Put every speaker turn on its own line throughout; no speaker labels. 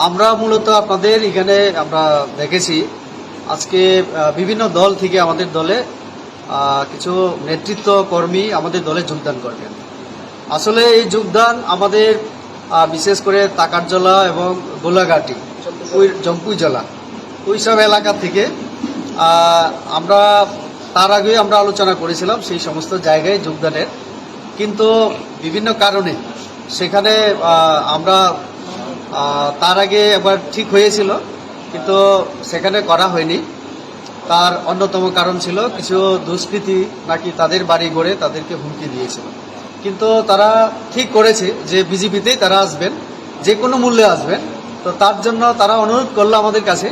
আমরা মূলত আপনাদের এখানে আমরা দেখেছি আজকে বিভিন্ন দল থেকে আমাদের দলে কিছু নেতৃত্ব কর্মী আমাদের দলে যোগদান করবেন। আসলে এই যোগদান আমাদের বিশেষ করে তাকারজলা এবং গোলাঘাটি জম্পুই জেলা ওইসব এলাকা থেকে আমরা তার আগে আমরা আলোচনা করেছিলাম সেই সমস্ত জায়গায় যোগদানের, কিন্তু বিভিন্ন কারণে সেখানে আমরা তার আগে একবার ঠিক হয়েছিল কিন্তু সেখানে করা হয়নি। তার অন্যতম কারণ ছিল কিছু দুষ্কৃতী নাকি তাদের বাড়ি গড়ে তাদেরকে হুমকি দিয়েছিল, কিন্তু তারা ঠিক করেছে যে বিজেপিতেই তারা আসবেন, যে কোনো মূল্যে আসবেন। তো তার জন্য তারা অনুরোধ করলো আমাদের কাছে।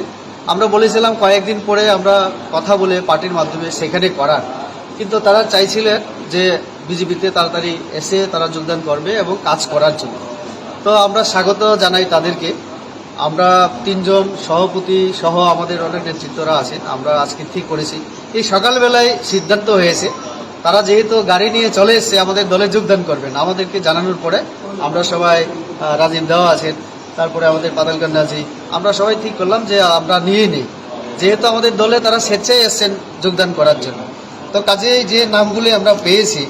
আমরা বলেছিলাম কয়েকদিন পরে আমরা কথা বলে পার্টির মাধ্যমে সেখানে করার, কিন্তু তারা চাইছিলেন যে বিজেপিতে তাড়াতাড়ি এসে তারা যোগদান করবে এবং কাজ করার জন্য। তো আমরা স্বাগত জানাই তাদেরকে। আমরা 3 জন সভাপতি সহ আমাদের অনেক নেতৃত্বরা আছেন, আমরা আজকে ঠিক করেছি এই সকালবেলায় সিদ্ধান্ত হয়েছে তারা যেহেতু গাড়ি নিয়ে চলে এসছে আমাদের দলে যোগদান করবেন। আমাদেরকে জানানোর পরে আমরা সবাই, রাজীব দেওয়া আছেন, তারপরে আমাদের পাতালকান্ড নাজি, আমরা সবাই ঠিক করলাম যে আমরা নিয়ে নিই, যেহেতু আমাদের দলে তারা স্বেচ্ছায় এসছেন যোগদান করার জন্য। তো কাজে যে নামগুলি আমরা পেয়েছি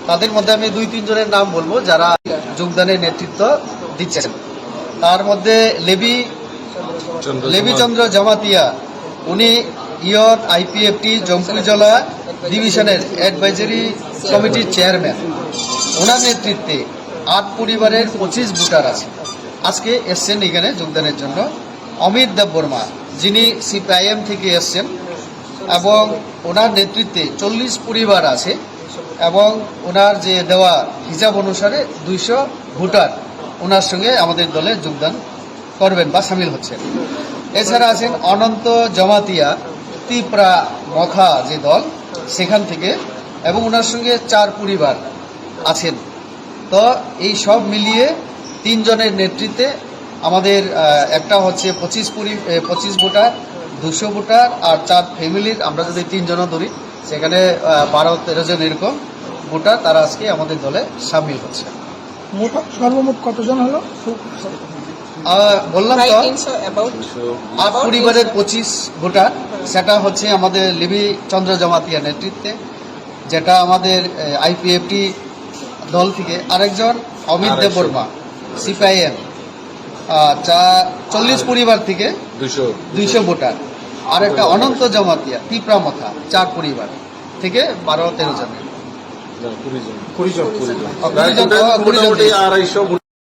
তাদের মধ্যে আমি 2-3 জনের নাম বলবো যারা যোগদানের নেতৃত্ব দিচ্ছেন। তার মধ্যে লেবিচন্দ্র জমাতিয়া, উনি ইয়র আইপিএফটি জম্পুই জেলা ডিভিশনের অ্যাডভাইজারি কমিটির চেয়ারম্যান। ওনার নেতৃত্বে 8 পরিবারের 25 ভোটার আছে, আজকে এসছেন এখানে যোগদানের জন্য। অমিত দেববর্মা, যিনি সিপিআইএম থেকে এসছেন এবং ওনার নেতৃত্বে 40 পরিবার আছে এবং ওনার যে দেওয়া হিসাব অনুসারে 200 ভোটার ওনার সঙ্গে আমাদের দলে যোগদান করবেন বা সামিল হচ্ছেন। এছাড়া আছেন অনন্ত জমাতিয়া, তিপ্রা মখা যে দল সেখান থেকে, এবং ওনার সঙ্গে 4 পরিবার আছেন। তো এই সব মিলিয়ে 3 জনের নেতৃত্বে আমাদের একটা হচ্ছে 25 ভোটার, 200 ভোটার আর 4 ফ্যামিলির, আমরা যদি 3 জন ধরি সেখানে 12-13 জন এরকম ভোটার তারা আজকে আমাদের দলে সামিল হচ্ছে।
সর্বমোট কতজন হলো?
বললাম তো 8 পরিবারের 25 ভোটার, সেটা হচ্ছে আমাদের লিবি চন্দ্র জমাতিয়া নেতৃত্বে, যেটা আমাদের আইপিএফটি দল থেকে। আরেকজন অমিত দেববর্মা সিপিআইএম, 40 পরিবার থেকে 200 ভোটার। আর একটা অনন্ত জমাতিয়া তিপ্রা মথা 4 পরিবার থেকে 12-13 জনের 20 জন